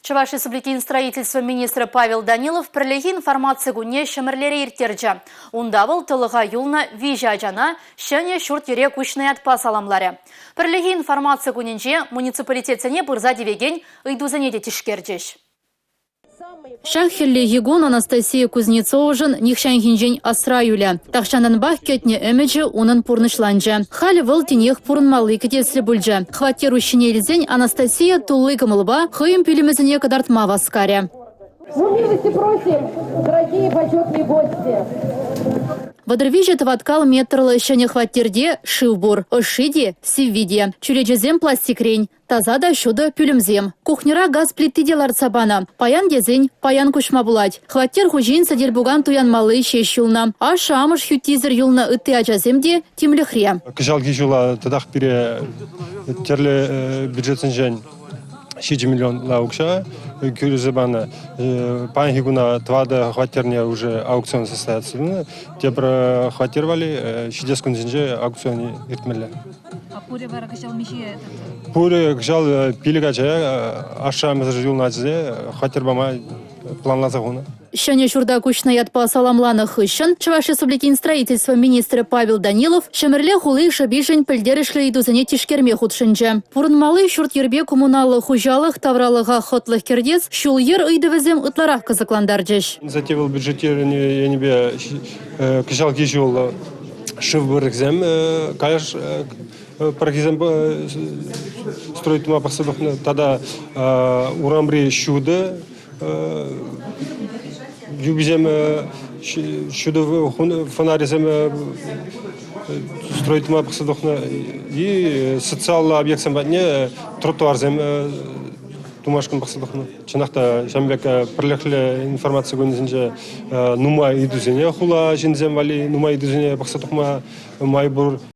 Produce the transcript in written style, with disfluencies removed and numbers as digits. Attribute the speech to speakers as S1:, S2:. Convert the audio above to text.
S1: Чуваш Республикин строительства министра Павел Данилов прилеги информации гуне шамерлері иртерджа. Ундавыл тылыға юлна вижа жана шәне шурт ере күшіне атпас аламлары. Прилеги информация гуненже муниципалитетсене бұрза девеген ыйдузене де тишкерджеш.
S2: Шаххелли Егон Анастасия Кузнецовжын нихшанхинжен асра юля. Тахшандан бах кетне эмеджи унын пурнышланжа. Хали выл тенех пурнмалы кетеслі бүлжа. Хваттеру шинелізен Анастасия туллы кымылба хыйым пилімізіне кадартма васкаря.
S3: Милости просим, дорогие почетные гости.
S2: Водорвиже тваткал метрлы шәне хваттерде шивбур, ошиде сиввиде. Чуледжезем пластикрень, тазада шуды пүлімзем. Кухнера газ плиттиде ларцабана. Паян дезень, паян кушма булать. Хваттер хужин садербуган туянмалы шеш юлна. Аша амыш хютизер юлна ыты ажаземде тимлехре.
S4: Кыжалги жула тадах бире терле бюджетсен жен 6 миллион лаукша. Кюризебана пан хигуна твада хваттерне уже аукцион состоится. Те про хваттервали шидескун зинже аукционе иртмеле.
S5: А пуре вара кыжал миши?
S4: Пуре кыжал пилигача аша мезажил назде хваттербама планлаза гуна.
S2: Шәне шурда күшіне ятпа саламланы хыщын, Чуваш Республикин строительства министра Павел Данилов шәмірле хулы шабижен пілдерішлі идузіне тишкерме худшынжы. Пурынмалы шурт ербе коммуналы хужалық тавралыға хотлых кердес шул ер ыйдывізем ытларақ кызыкландаржыш.
S4: Затевал бюджетирование я небе кыжал гижул шивбыргзем, каяш паргизем строить ма посадохна тада урамбри шуды Юбизем шуды фонаризем строить ма посадохна и социальный объект самбатне тротуарзем тумашкан посадохна. Чанахта шамбека прилехле информация гонзинже нума идузене хула жинзем вали нума идузене посадохма майбур.